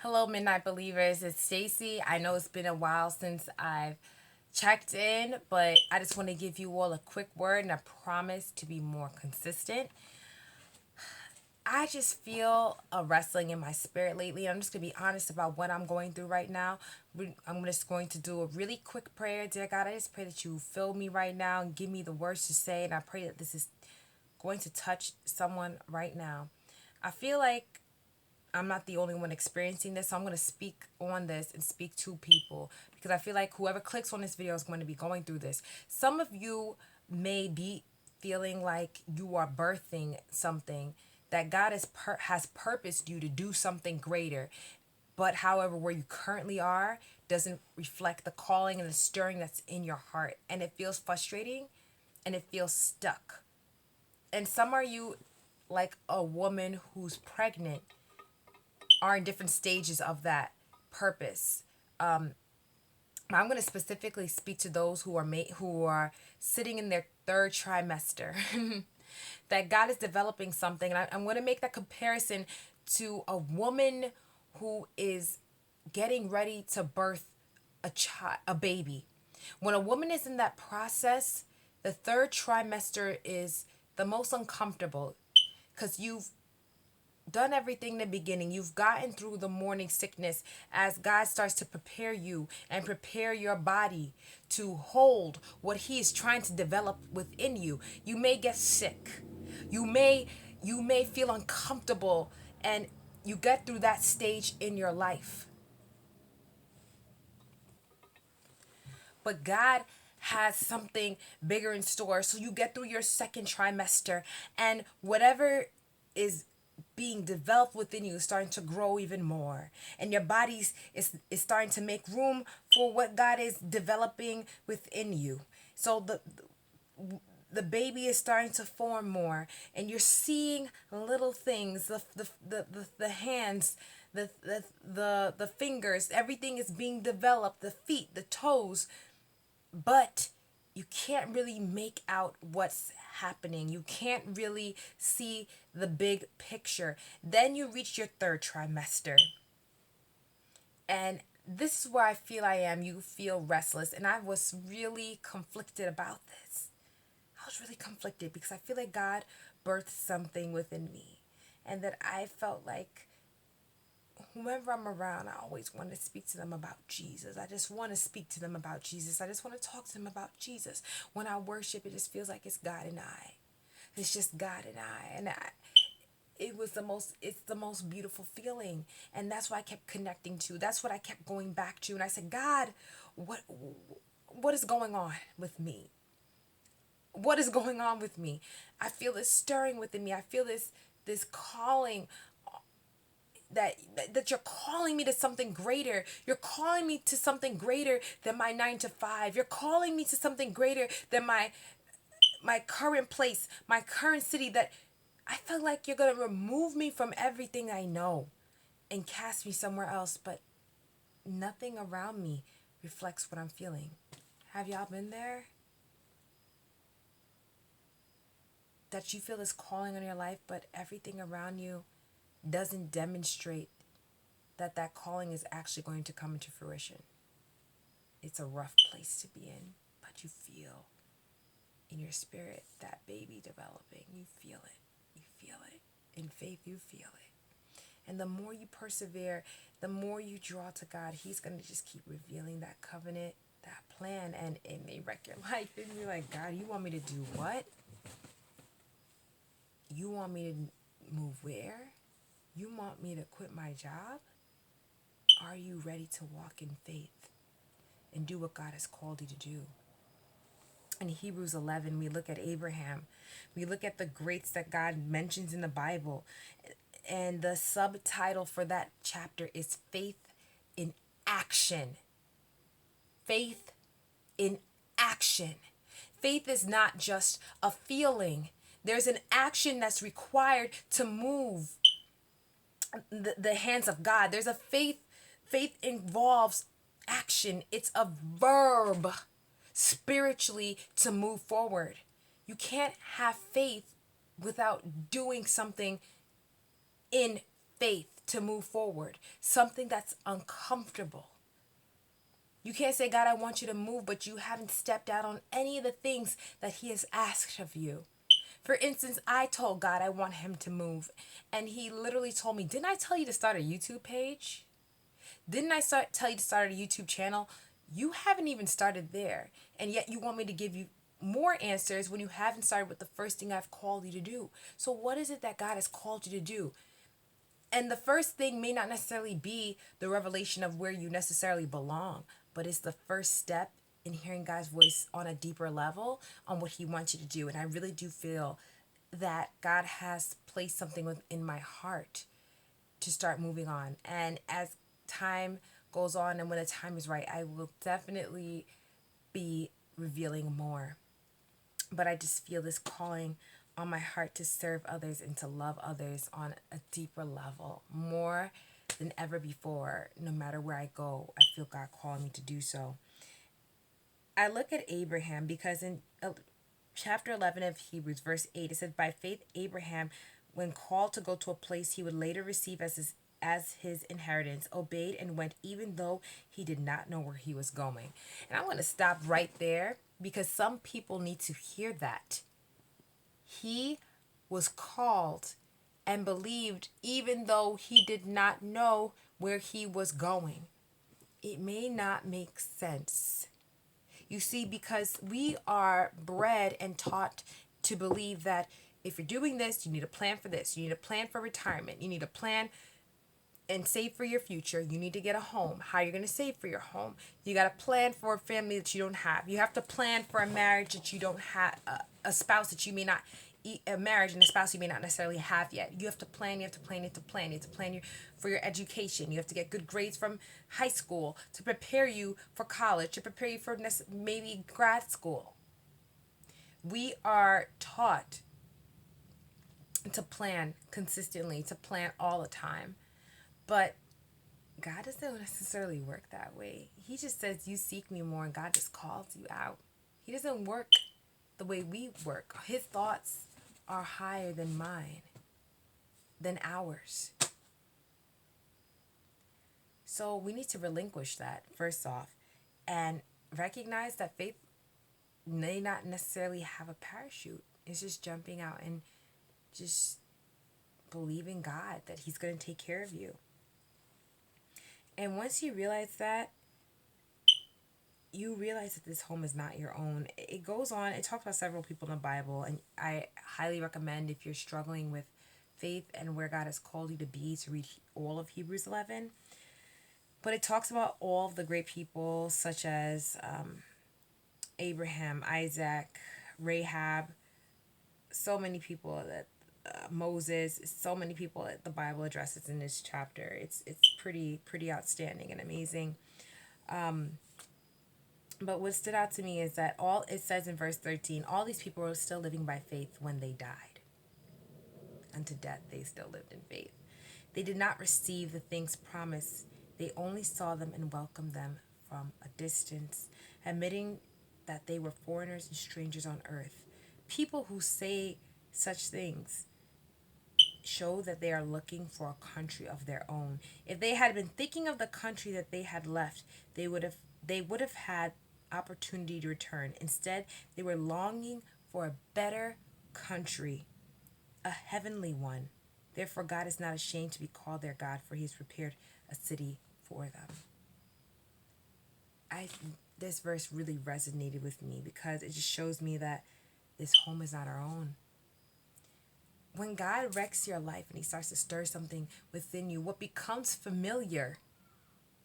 Hello, Midnight Believers. It's Stacy. I know it's been a while since I've checked in, but I just want to give you all a quick word and a promise to be more consistent. I just feel a wrestling in my spirit lately. I'm just going to be honest about what I'm going through right now. I'm just going to do a really quick prayer. Dear God, I just pray that you fill me right now and give me the words to say. And I pray that this is going to touch someone right now. I feel like I'm not the only one experiencing this, so I'm going to speak on this and speak to people because I feel like whoever clicks on this video is going to be going through this. Some of you may be feeling like you are birthing something that God has purposed you to do something greater. But however, where you currently are doesn't reflect the calling and the stirring that's in your heart. And it feels frustrating and it feels stuck. And some are you like a woman who's pregnant are in different stages of that purpose. I'm going to specifically speak to those who are sitting in their third trimester. That God is developing something, and I'm going to make that comparison to a woman who is getting ready to birth a baby. When a woman is in that process, the third trimester is the most uncomfortable because you've done everything in the beginning. You've gotten through the morning sickness as God starts to prepare you and prepare your body to hold what he is trying to develop within you. You may get sick. You may feel uncomfortable, and you get through that stage in your life. But God has something bigger in store. So you get through your second trimester, and whatever is being developed within you is starting to grow even more, and your body's is starting to make room for what God is developing within you. So the baby is starting to form more, and you're seeing little things, the hands, the fingers, everything is being developed, the feet, the toes, but you can't really make out what's happening. You can't really see the big picture. Then you reach your third trimester. And this is where I feel I am. You feel restless. And I was really conflicted about this. I was really conflicted because I feel like God birthed something within me. And that I felt like whomever I'm around, I always want to speak to them about Jesus. I just want to speak to them about Jesus. I just want to talk to them about Jesus. When I worship, it just feels like it's God and I. It's just God and I. It's the most beautiful feeling. And that's what I kept connecting to. That's what I kept going back to. And I said, God, what is going on with me? What is going on with me? I feel this stirring within me. I feel this calling that you're calling me to something greater. You're calling me to something greater than my 9 to 5. You're calling me to something greater than my current place, my current city. That I feel like you're gonna remove me from everything I know and cast me somewhere else, but nothing around me reflects what I'm feeling. Have y'all been there? That you feel this calling on your life, but everything around you doesn't demonstrate that calling is actually going to come into fruition. It's a rough place to be in, but you feel in your spirit that baby developing. You feel it. You feel it. In faith, you feel it. And the more you persevere, the more you draw to God, he's going to just keep revealing that covenant, that plan, and it may wreck your life. And you're like, God, you want me to do what? You want me to move where? You want me to quit my job? Are you ready to walk in faith and do what God has called you to do? In Hebrews 11, we look at Abraham. We look at the greats that God mentions in the Bible. And the subtitle for that chapter is Faith in Action. Faith in action. Faith is not just a feeling. There's an action that's required to move the hands of God. There's a faith. Faith involves action. It's a verb spiritually to move forward. You can't have faith without doing something in faith. to move forward, something that's uncomfortable. You can't say, God, I want you to move, but you haven't stepped out on any of the things that He has asked of you. For instance, I told God I want Him to move, and He literally told me, didn't I tell you to start a YouTube page? Didn't I tell you to start a YouTube channel? You haven't even started there, and yet you want me to give you more answers when you haven't started with the first thing I've called you to do. So what is it that God has called you to do? And the first thing may not necessarily be the revelation of where you necessarily belong, but it's the first step in hearing God's voice on a deeper level on what He wants you to do. And I really do feel that God has placed something within my heart to start moving on. And as time goes on and when the time is right, I will definitely be revealing more. But I just feel this calling on my heart to serve others and to love others on a deeper level, more than ever before. No matter where I go, I feel God calling me to do so. I look at Abraham because in chapter 11 of Hebrews, verse 8, it says, by faith, Abraham, when called to go to a place he would later receive as his inheritance, obeyed and went even though he did not know where he was going. And I want to stop right there because some people need to hear that. He was called and believed even though he did not know where he was going. It may not make sense. You see, because we are bred and taught to believe that if you're doing this, you need a plan for this. You need a plan for retirement. You need a plan and save for your future. You need to get a home. How you're going to save for your home. You got to plan for a family that you don't have. You have to plan for a marriage that you don't have, a spouse that you may not, a marriage and a spouse you may not necessarily have yet. You have to plan, you have to plan, you have to plan. You have to plan for your education. You have to get good grades from high school to prepare you for college, to prepare you for maybe grad school. We are taught to plan consistently, to plan all the time. But God doesn't necessarily work that way. He just says, you seek me more, and God just calls you out. He doesn't work the way we work. His thoughts are higher than mine, than ours. So we need to relinquish that, first off, and recognize that faith may not necessarily have a parachute. It's just jumping out and just believing God that He's going to take care of you. And once you realize that, you realize that this home is not your own. It goes on, it talks about several people in the Bible, and I highly recommend, if you're struggling with faith and where God has called you to be, to read all of Hebrews 11. But it talks about all of the great people, such as Abraham, Isaac, Rahab, so many people that Moses, so many people that the Bible addresses in this chapter. It's pretty outstanding and amazing. But what stood out to me is that all it says in verse 13, all these people were still living by faith when they died. Unto death they still lived in faith. They did not receive the things promised. They only saw them and welcomed them from a distance, admitting that they were foreigners and strangers on earth. People who say such things show that they are looking for a country of their own. If they had been thinking of the country that they had left, they would have had opportunity to return. Instead, they were longing for a better country, a heavenly one. Therefore, God is not ashamed to be called their God, for He has prepared a city for them. This verse really resonated with me because it just shows me that this home is not our own. When God wrecks your life and He starts to stir something within you, what becomes familiar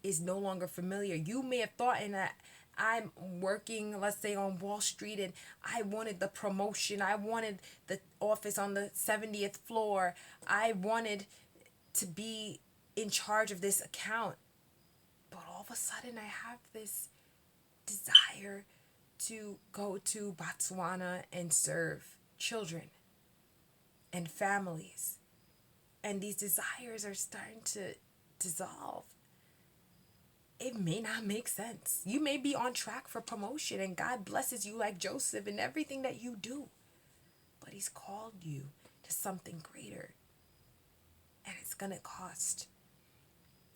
is no longer familiar. You may have thought in that I'm working, let's say, on Wall Street, and I wanted the promotion. I wanted the office on the 70th floor. I wanted to be in charge of this account. But all of a sudden, I have this desire to go to Botswana and serve children and families. And these desires are starting to dissolve. It may not make sense. You may be on track for promotion and God blesses you like Joseph in everything that you do. But He's called you to something greater. And it's going to cost.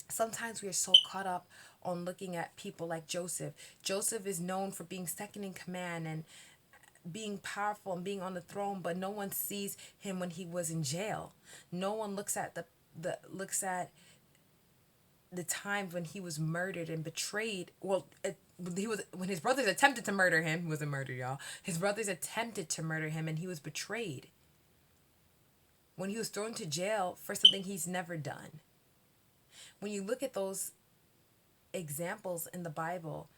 Sometimes we are so caught up on looking at people like Joseph. Joseph is known for being second in command and being powerful and being on the throne, but no one sees him when he was in jail. No one looks at the time when he was murdered and betrayed. Well, he was when his brothers attempted to murder him. He wasn't murdered, y'all. His brothers attempted to murder him, and he was betrayed. When he was thrown to jail for something he's never done. When you look at those examples in the Bible,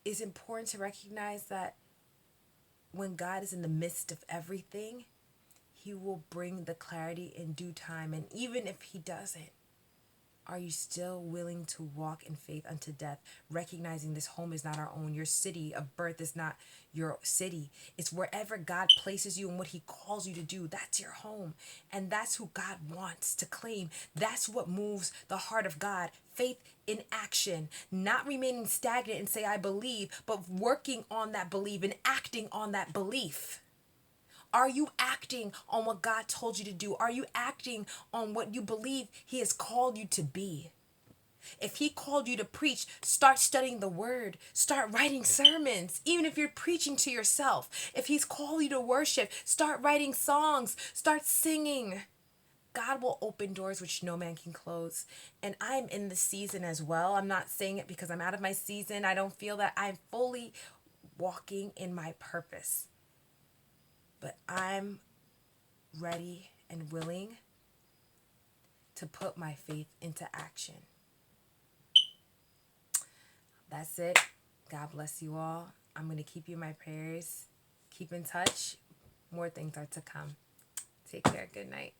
it's important to recognize that when God is in the midst of everything, he will bring the clarity in due time. And even if he doesn't, are you still willing to walk in faith unto death, recognizing this home is not our own? Your city of birth is not your city. It's wherever God places you and what he calls you to do. That's your home. And that's who God wants to claim. That's what moves the heart of God. Faith in action, not remaining stagnant and say, I believe, but working on that belief and acting on that belief. Are you acting on what God told you to do? Are you acting on what you believe he has called you to be? If he called you to preach, start studying the word. Start writing sermons, even if you're preaching to yourself. If he's called you to worship, start writing songs. Start singing. God will open doors which no man can close. And I'm in the season as well. I'm not saying it because I'm out of my season. I don't feel that I'm fully walking in my purpose. But I'm ready and willing to put my faith into action. That's it. God bless you all. I'm going to keep you in my prayers. Keep in touch. More things are to come. Take care. Good night.